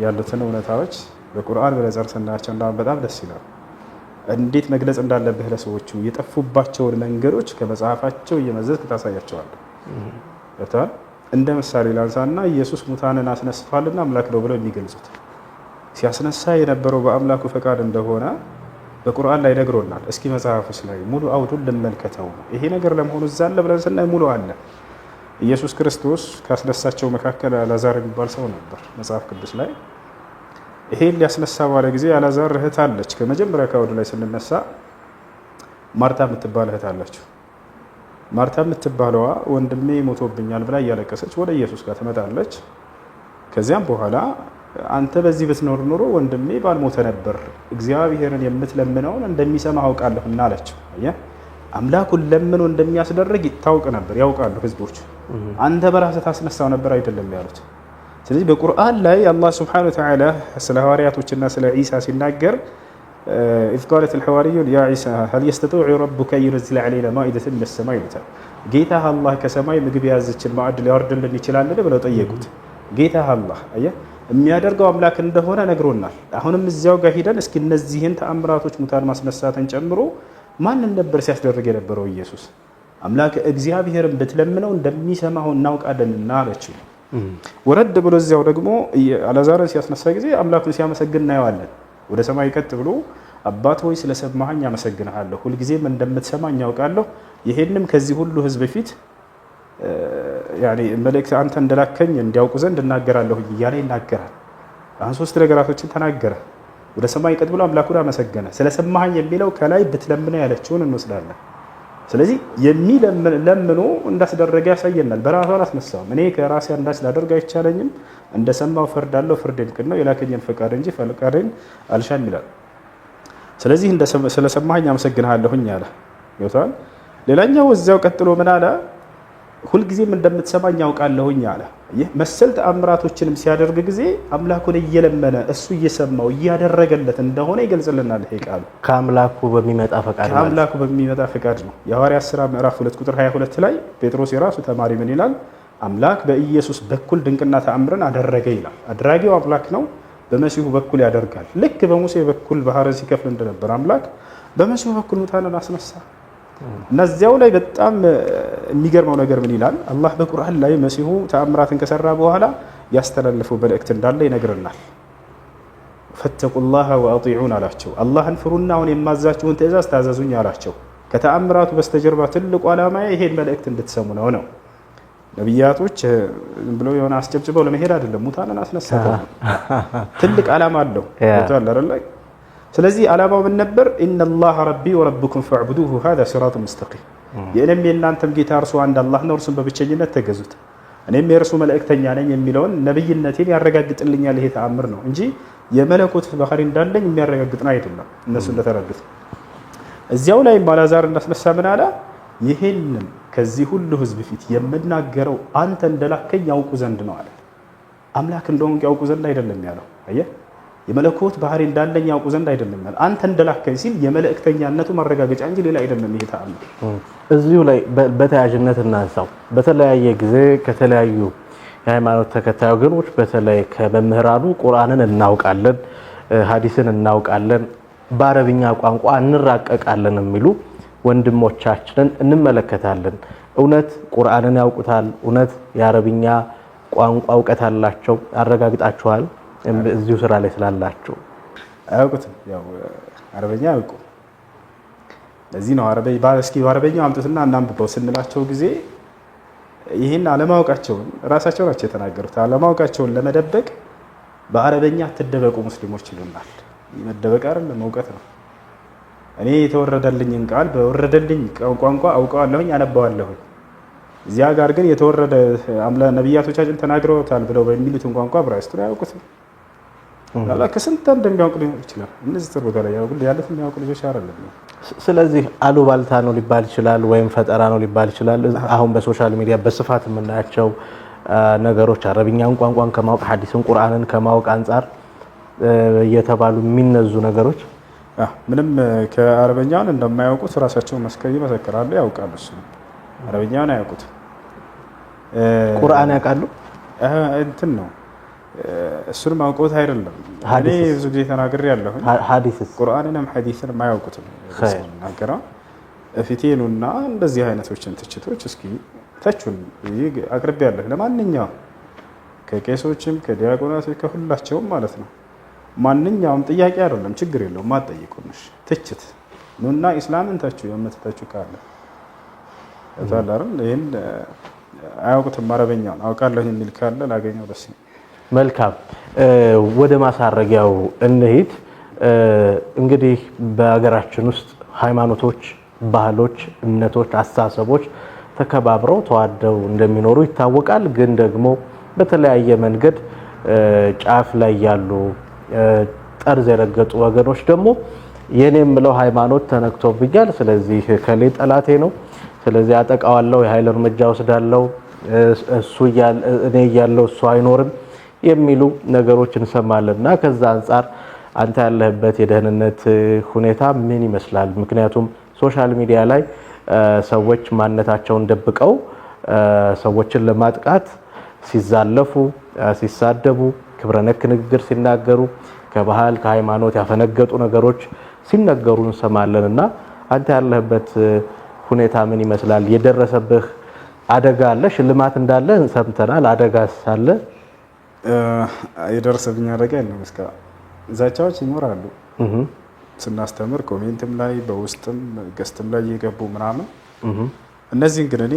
ያሉትን እውነታዎች በቁርአን በነጽር ስናያቸው በጣም ደስ ይላል። እንዴት መግለጽ እንዳለብህ ለሰዎቹ የጠፉባቸውን መንገዶች ከመጽሐፋቸው እየመዘዝክ ታሳያቸዋለህ። እንደ ምሳሌ ላንሳና ኢየሱስ ሙታንን አስነስቷልና አምላክ ነው ብለው የሚገልጹት ሲያስነሳ የነበረው በአምላኩ ፈቃድ እንደሆነ በቁርአን ላይ ነግሮናል። እስኪ መጽሐፉስ ላይ ሙሉ አውዱን ልመልከተው። ይሄ ነገር ለመሆኑ እዛ አለ ብለን ስናይ ሙሉ አለ። ኢየሱስ ክርስቶስ ካስነሳቸው መካከል አልዓዛር የሚባል ሰው ነበር መጽሐፍ ቅዱስ ላይ። ይሄን ሊያስነሳ ባለ ጊዜ አልዓዛር እህት አለች። ከመጀመሪያ ከአውዱ ላይ ስንነሳ ማርታ የምትባል እህት አለችው። ማርታ የምትባለዋ ወንድሜ ሞቶብኛል ብላ እያለቀሰች ወደ ኢየሱስ ጋር ትመጣለች። ከዚያም በኋላ አንተ በዚህ ብትኖር ኖሮ ወንድሜ ባልሞተ ነበር፣ እግዚአብሔርን የምትለምነውን እንደሚሰማ አውቃለሁና አለችው። አምላኩን ለምኖ እንደሚያስደርግ ይታወቅ ነበር፣ ያውቃሉ ህዝቦች። አንተ በራስህ ታስነሳው ነበር አይደለም ያሉት። ስለዚህ በቁርአን ላይ አላህ ሱብሓነሁ ወተዓላ ስለ ሐዋርያቶችና ስለ ዒሳ ሲናገር ኢዝ ቃለት አልሐዋርዩን ያ ዒሳ ሀል የስተጢዑ ረቡከ ዩነዚለ ዐለይና ማኢደተን ሚነ ሰማይ ይሉታል። ጌታህ አላህ ከሰማይ ምግብ የያዘችን ማዕድ ሊያወርድልን ይችላልን ብለው ጠየቁት። ጌታህ አላህ የሚያደርገው አምላክ እንደሆነ ነግሮናል። አሁንም እዚያው ጋር ሂደን እስኪ እነዚህን ተአምራቶች ሙታን ማስነሳትን ጨምሮ ማንን ነበር ሲያስደርግ የነበረው? ኢየሱስ አምላክ እግዚአብሔርን ብትለምነው እንደሚሰማው እናውቃለንና አለችው። ወረድ ብሎ እዚያው ደግሞ አልዓዛርን ሲያስነሳ ጊዜ አምላኩን ሲያመሰግን እናየዋለን። ወደ ሰማይ ቀጥ ብሎ አባት ሆይ ስለሰማኸኝ አመሰግንሃለሁ፣ ሁልጊዜም እንደምትሰማኝ ያውቃለሁ፣ ይሄንም ከዚህ ሁሉ ህዝብ ፊት መልእክት አንተ እንደላከኝ እንዲያውቁ ዘንድ እናገራለሁ እያለ ይናገራል። አሁን ሶስት ነገራቶችን ተናገረ። ወደ ሰማይ ቀጥ ብሎ አምላኩን አመሰገነ። ስለሰማኸኝ የሚለው ከላይ ብትለምነው ያለችውን እንወስዳለን። ስለዚህ የሚለምኖ እንዳስደረገ ያሳየናል። በራሱ አላስነሳውም። እኔ ከራሴ አንዳች ላደርግ አይቻለኝም፣ እንደሰማው ፈርዳለሁ፣ ፍርዴም ቅን ነው፣ የላከኝን ፈቃድ እንጂ ፈቃዴን አልሻም ይላል። ስለዚህ ስለሰማኸኝ አመሰግንሃለሁኝ አለ። ይወታል። ሌላኛው እዚያው ቀጥሎ ምን አለ? ሁልጊዜም እንደምትሰማኝ ያውቃለሁኝ አለ። ይህ መሰል ተአምራቶችንም ሲያደርግ ጊዜ አምላኩን እየለመነ እሱ እየሰማው እያደረገለት እንደሆነ ይገልጽልናል። ይሄ ቃሉ ከአምላኩ በሚመጣ ፈቃድ ነው። የሐዋርያት ሥራ ምዕራፍ 2 ቁጥር 22 ላይ ጴጥሮስ የራሱ ተማሪ ምን ይላል? አምላክ በኢየሱስ በኩል ድንቅና ተአምርን አደረገ ይላል። አድራጊው አምላክ ነው፣ በመሲሁ በኩል ያደርጋል። ልክ በሙሴ በኩል ባህርን ሲከፍል እንደነበር አምላክ በመሲሁ በኩል ሙታንን አስነሳ። እነዚያው ላይ በጣም የሚገርመው ነገር ምን ይላል? አላህ በቁርአን ላይ መሲሁ ተአምራትን ከሰራ በኋላ ያስተላለፈው መልእክት እንዳለ ይነግረናል። ፈተቁላህ ወአጢዑን አላቸው። አላህን ፍሩና አሁን የማዛችሁን ትእዛዝ ታዘዙኝ አላቸው። ከተአምራቱ በስተጀርባ ትልቁ ዓላማ ይሄን መልእክት እንድትሰሙ ነው። ነቢያቶች ዝም ብለው የሆነ አስጨብጭበው ለመሄድ አይደለም። ሙታንን አስነሳ ትልቅ ዓላማ አለው። ስለዚህ ዓላማው ምን ነበር? ኢነላህ ረቢ ወረብኩም ፈዕቡዱሁ ሃዛ ሲራጡን ሙስተቂም። የእኔም የእናንተም ጌታ እርሱ አንድ አላህ ነው፣ እርሱን በብቸኝነት ተገዙት፣ እኔም የእርሱ መልእክተኛ ነኝ የሚለውን ነብይነቴን ያረጋግጥልኛል። ይሄ ተአምር ነው እንጂ የመለኮት ባህሪ እንዳለኝ የሚያረጋግጥ ነው አይደለም። እነሱ እንደተረዱት እዚያው ላይ አልዓዛር እንዳስነሳ ምን አለ? ይሄንን ከዚህ ሁሉ ህዝብ ፊት የምናገረው አንተ እንደላከኝ ያውቁ ዘንድ ነው አለ። አምላክ እንደሆንክ ያውቁ ዘንድ አይደለም ያለው። አየህ፣ የመለኮት ባህሪ እንዳለኝ ያውቁ ዘንድ አይደለም ያለው። አንተ እንደላከኝ ሲል የመልእክተኛነቱ ማረጋገጫ እንጂ ሌላ አይደለም። ይሄ ተአምር እዚሁ ላይ በተያያዥነት እናንሳው። በተለያየ ጊዜ ከተለያዩ የሃይማኖት ተከታይ ወገኖች በተለይ ከመምህራኑ ቁርአንን እናውቃለን፣ ሐዲስን እናውቃለን፣ በአረብኛ ቋንቋ እንራቀቃለን የሚሉ ወንድሞቻችንን እንመለከታለን። እውነት ቁርአንን ያውቁታል? እውነት የአረብኛ ቋንቋ እውቀት አላቸው? አረጋግጣችኋል? እዚሁ ስራ ላይ ስላላችሁ አያውቁትም። ያው አረበኛ አያውቁ። ለዚህ ነው እስኪ አረበኛው አምጡትና እናንብበው ስንላቸው ጊዜ ይህን አለማወቃቸውን ራሳቸው ናቸው የተናገሩት። አለማወቃቸውን ለመደበቅ በአረበኛ አትደበቁ ሙስሊሞች ይሉናል። መደበቅ አይደለም እውቀት ነው። እኔ የተወረደልኝን ቃል በወረደልኝ ቋንቋ አውቀዋለሁኝ፣ አነባዋለሁኝ። እዚያ ጋር ግን የተወረደ ነቢያቶቻችን ተናግረውታል ብለው በሚሉትን ቋንቋ ዕብራይስጡን አያውቁትም። ከስንት እንደሚያውቁ ሊሆን ይችላል። እነዚህ ጥሩ ቦታ ላይ ያሉት የሚያውቁ ልጆች አይደለም። ስለዚህ አሉባልታ ነው ሊባል ይችላል፣ ወይም ፈጠራ ነው ሊባል ይችላል። አሁን በሶሻል ሚዲያ በስፋት የምናያቸው ነገሮች አረብኛን ቋንቋን ከማወቅ ሐዲስን ቁርአንን ከማወቅ አንጻር እየተባሉ የሚነዙ ነገሮች ምንም ከአረበኛውን እንደማያውቁት ራሳቸው ይመሰክራሉ፣ ያውቃሉ። እሱ አረበኛውን አያውቁት። ቁርአን ያውቃሉ። እንትን ነው እሱንም አውቀውት አይደለም። እኔ ብዙ ጊዜ ተናግሬ ያለሁ ሐዲስስ ቁርአንንም ሐዲስንም አያውቁትም። ናገራ እፊቴኑና እንደዚህ አይነቶችን ትችቶች እስኪ ተቹን አቅርቤ ያለሁ ለማንኛውም ከቄሶችም ከዲያቆናቶች ከሁላቸውም ማለት ነው። ማንኛውም ጥያቄ አይደለም፣ ችግር የለውም። ማጠይቁንሽ ትችት ኑና ኢስላምን ተቹ የምትተቹ ካለ ታላርን ይሄን አያውቁትም። አረበኛውን አውቃለሁ የሚል ካለ ላገኘው ደስ ነው። መልካም፣ ወደ ማሳረጊያው እንሂድ። እንግዲህ በሀገራችን ውስጥ ሃይማኖቶች፣ ባህሎች፣ እምነቶች፣ አስተሳሰቦች ተከባብረው ተዋደው እንደሚኖሩ ይታወቃል። ግን ደግሞ በተለያየ መንገድ ጫፍ ላይ ያሉ ጠርዝ የረገጡ ወገኖች ደግሞ የኔ የምለው ሃይማኖት ተነክቶብኛል፣ ስለዚህ ከሌ ጠላቴ ነው፣ ስለዚህ አጠቃዋለሁ፣ የኃይል እርምጃ ወስዳለሁ፣ እኔ እያለሁ እሱ አይኖርም የሚሉ ነገሮች እንሰማለን። እና ከዛ አንጻር አንተ ያለህበት የደህንነት ሁኔታ ምን ይመስላል? ምክንያቱም ሶሻል ሚዲያ ላይ ሰዎች ማንነታቸውን ደብቀው ሰዎችን ለማጥቃት ሲዛለፉ፣ ሲሳደቡ፣ ክብረ ነክ ንግግር ሲናገሩ፣ ከባህል ከሃይማኖት ያፈነገጡ ነገሮች ሲነገሩ እንሰማለን። እና አንተ ያለህበት ሁኔታ ምን ይመስላል? የደረሰብህ አደጋ አለ? ሽልማት እንዳለ ሰምተናል። አደጋስ አለ? የደረሰብኝ አደጋ የለም። እስካሁን ዛቻዎች ይኖራሉ ስናስተምር፣ ኮሜንትም ላይ በውስጥም ገስትም ላይ እየገቡ ምናምን። እነዚህን ግን እኔ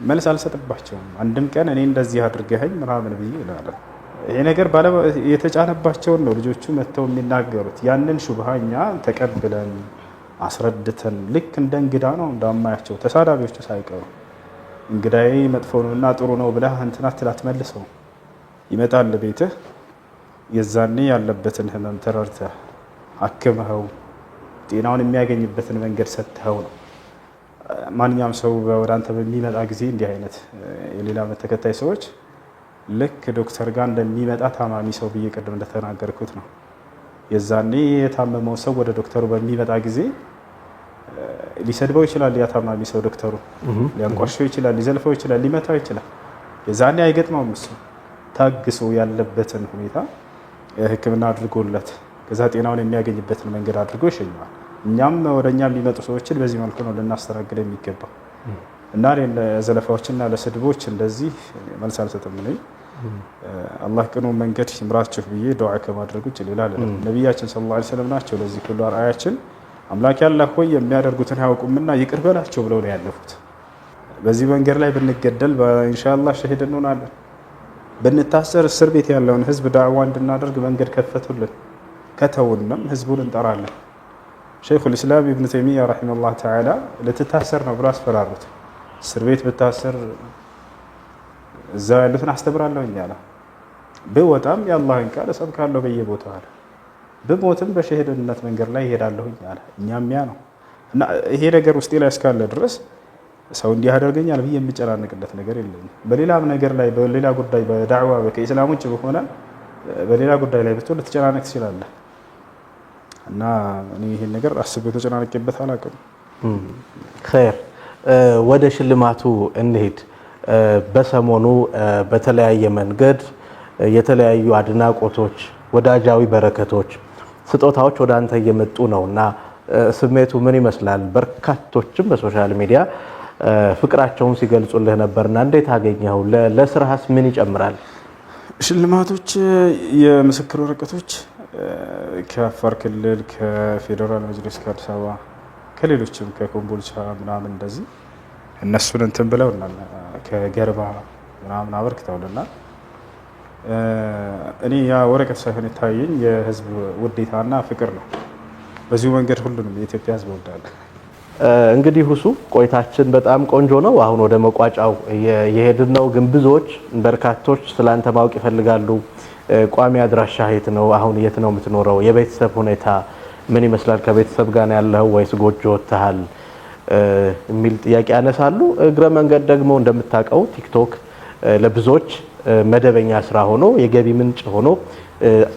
መልስ አልሰጥባቸውም። አንድም ቀን እኔ እንደዚህ አድርገኸኝ ምናምን ብዬ እላለሁ። ይሄ ነገር የተጫነባቸውን ነው ልጆቹ መጥተው የሚናገሩት። ያንን ሹብሃ እኛ ተቀብለን አስረድተን ልክ እንደ እንግዳ ነው እንዳማያቸው ተሳዳቢዎቹ ሳይቀሩ እንግዳዬ መጥፎ ነውና ጥሩ ነው ብለህ እንትና ትላት መልሰው ይመጣል ቤትህ። የዛኔ ያለበትን ህመም ተረድተህ አክመኸው ጤናውን የሚያገኝበትን መንገድ ሰጥተኸው ነው። ማንኛውም ሰው ወደ አንተ በሚመጣ ጊዜ እንዲህ አይነት የሌላ እምነት ተከታይ ሰዎች ልክ ዶክተር ጋር እንደሚመጣ ታማሚ ሰው ብዬ ቅድም እንደተናገርኩት ነው። የዛኔ የታመመው ሰው ወደ ዶክተሩ በሚመጣ ጊዜ ሊሰድበው ይችላል። ያ ታማሚ ሰው ዶክተሩ ሊያንቋሸው ይችላል፣ ሊዘልፈው ይችላል፣ ሊመታው ይችላል። የዛኔ አይገጥመውም። እሱ ታግሶ ያለበትን ሁኔታ ሕክምና አድርጎለት ከዛ ጤናውን የሚያገኝበትን መንገድ አድርጎ ይሸኘዋል። እኛም ወደ እኛ የሚመጡ ሰዎችን በዚህ መልኩ ነው ልናስተናግድ የሚገባው እና ለዘለፋዎችና ለስድቦች እንደዚህ መልስ አልሰጥም። እኔ አላህ ቅኑ መንገድ ይምራችሁ ብዬ ዱዓ ከማድረግ ውጭ ሌላ አይደለም። ነቢያችን ሰለላሁ ዐለይሂ ወሰለም ናቸው ለዚህ ሁሉ አርአያችን። አምላክ ያላህ ሆይ የሚያደርጉትን አያውቁምና ይቅር በላቸው ብለው ነው ያለፉት። በዚህ መንገድ ላይ ብንገደል ኢንሻአላህ ሸሂድ እንሆናለን። ብንታሰር እስር ቤት ያለውን ህዝብ ዳዕዋ እንድናደርግ መንገድ ከፈቱልን። ከተውንም ህዝቡን እንጠራለን። ሸይኹል ኢስላም ኢብኑ ተይሚያ ረሂመሁላህ ተዓላ ልትታሰር ነው ብሎ አስፈራሩት። እስር ቤት ብታሰር እዛ ያሉትን አስተምራለሁ እያለ ብወጣም የአላህን ቃል እሰብካለሁ በየቦታው አለ። ብሞትም በሸሂድነት መንገድ ላይ ይሄዳለሁ እያለ እኛም ያ ነው እና ይሄ ነገር ውስጤ ላይ እስካለ ድረስ ሰው እንዲህ ያደርገኛል ብዬ የሚጨናነቅለት ነገር የለኝም። በሌላም ነገር ላይ በሌላ ጉዳይ በዳዕዋ ከኢስላም ውጭ በሆነ በሌላ ጉዳይ ላይ ብትሆን ልትጨናነቅ ትችላለህ እና እኔ ይሄን ነገር አስቤ ተጨናነቅበት አላውቅም። ኸይር ወደ ሽልማቱ እንሂድ። በሰሞኑ በተለያየ መንገድ የተለያዩ አድናቆቶች፣ ወዳጃዊ በረከቶች፣ ስጦታዎች ወደ አንተ እየመጡ ነውና ስሜቱ ምን ይመስላል? በርካቶችም በሶሻል ሚዲያ ፍቅራቸውን ሲገልጹልህ ነበርና እንዴት አገኘኸው? ለስራህስ ምን ይጨምራል? ሽልማቶች፣ የምስክር ወረቀቶች ከአፋር ክልል፣ ከፌዴራል መጅሊስ፣ ከአዲስ አበባ፣ ከሌሎችም ከኮምቦልቻ ምናምን እንደዚህ እነሱን እንትን ብለውናል። ከገርባ ምናምን አበርክተውልናል። እኔ ያ ወረቀት ሳይሆን የታየኝ የህዝብ ውዴታና ፍቅር ነው። በዚሁ መንገድ ሁሉንም የኢትዮጵያ ህዝብ እወዳለሁ። እንግዲህ ሁሱ ቆይታችን በጣም ቆንጆ ነው። አሁን ወደ መቋጫው የሄድን ነው። ግን ብዙዎች በርካቶች ስላንተ ማወቅ ይፈልጋሉ። ቋሚ አድራሻ የት ነው? አሁን የት ነው የምትኖረው? የቤተሰብ ሁኔታ ምን ይመስላል? ከቤተሰብ ጋር ያለው ወይስ ጎጆ ወጥተሃል? የሚል ጥያቄ ያነሳሉ። እግረ መንገድ ደግሞ እንደምታውቀው ቲክቶክ ለብዙዎች መደበኛ ስራ ሆኖ የገቢ ምንጭ ሆኖ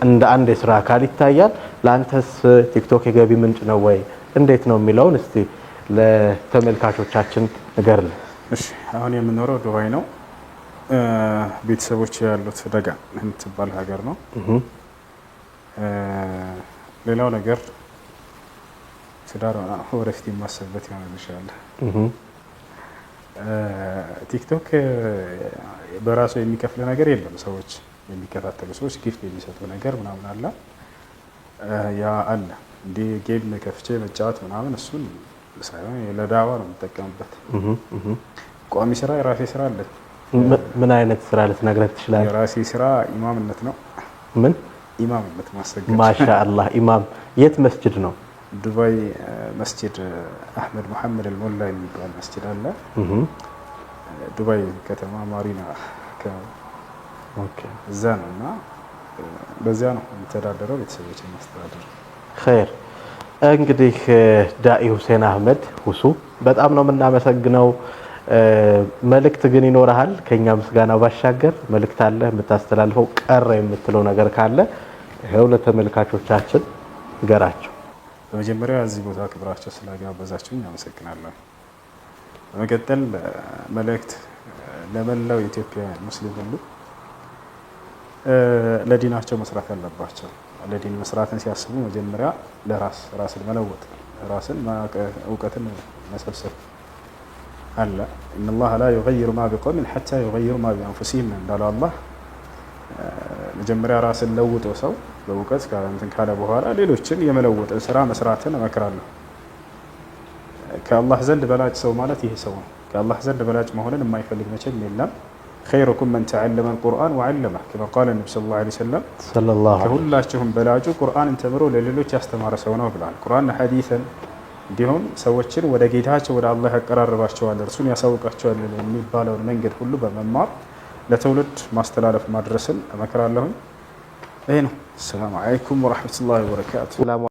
እንደ አንድ የስራ አካል ይታያል። ለአንተስ ቲክቶክ የገቢ ምንጭ ነው ወይ እንዴት ነው የሚለውን እስቲ ለተመልካቾቻችን ንገርልን። እሺ፣ አሁን የምኖረው ዱባይ ነው። ቤተሰቦች ያሉት ደጋን የምትባል ሀገር ነው። ሌላው ነገር ትዳር ወደፊት የማስብበት ይሆናል ኢንሻአላህ። ቲክቶክ በራሱ የሚከፍል ነገር የለም። ሰዎች የሚከታተሉ ሰዎች ጊፍት የሚሰጡ ነገር ምናምን አለ፣ ያ አለ። እንደ ጌም ከፍቼ መጫወት ምናምን እሱን ሳይሆን ለዳዋ ነው የምጠቀምበት። ቋሚ ስራ የራሴ ስራ አለ። ምን አይነት ስራ ልትነግረን ትችላለህ? የራሴ ስራ ኢማምነት ነው። ምን ኢማምነት ማሰገድ። ማሻአላህ። ኢማም የት መስጂድ ነው? ዱባይ መስጂድ አህመድ መሐመድ አልሞላ የሚባል መስጂድ አለ። ዱባይ ከተማ ማሪና እዛ ነው እና በዚያ ነው የምተዳደረው፣ ቤተሰቦች ማስተዳደር። ኸይር። እንግዲህ ዳኢ ሁሴን አህመድ ሁሱ በጣም ነው የምናመሰግነው። መልእክት ግን ይኖርሃል? ከኛ ምስጋና ባሻገር መልእክት አለ የምታስተላልፈው? ቀረ የምትለው ነገር ካለ ይኸው ለተመልካቾቻችን ንገራቸው። በመጀመሪያ እዚህ ቦታ ክብራቸው ስላጋበዛችሁኝ አመሰግናለሁ። በመቀጠል መልእክት ለመላው የኢትዮጵያ ሙስሊም ሁሉ ለዲናቸው መስራት አለባቸው። ለዲን መስራትን ሲያስቡ መጀመሪያ ራስን መለወጥ፣ ራስን እውቀትን መሰብሰብ አለ። ኢነላህ ላ ዩገይሩ ማ ቢቀውሚን ሐታ ዩገይሩ ማ ቢአንፉሲሂም እንዳለው አላህ መጀመሪያ ራስን ለውጦ ሰው በእውቀት እንትን ካለ በኋላ ሌሎችን የመለወጥን ስራ መስራትን እመክራለሁ። ከአላህ ዘንድ በላጭ ሰው ማለት ይሄ ሰው ነው። ከአላህ ዘንድ በላጭ መሆንን የማይፈልግ መቼም የለም። ኸይሩኩም መን ተዐለመ አልቁርአን ወዐለመህ ከማ ቃለ ነቢ ሰለላሁ ዐለይሂ ወሰለም። ከሁላችሁም በላጩ ቁርአንን ተምሮ ለሌሎች ያስተማረ ሰው ነው ብለዋል። ቁርአን ሐዲስን እንዲሁም ሰዎችን ወደ ጌታቸው ወደ አላህ ያቀራርባቸዋል፣ እርሱን ያሳውቃቸዋል የሚባለውን መንገድ ሁሉ በመማር ለትውልድ ማስተላለፍ ማድረስን እመክራለሁኝ። ይሄ ነው። ሰላም አለይኩም ወራህመቱላሂ ወበረካቱ።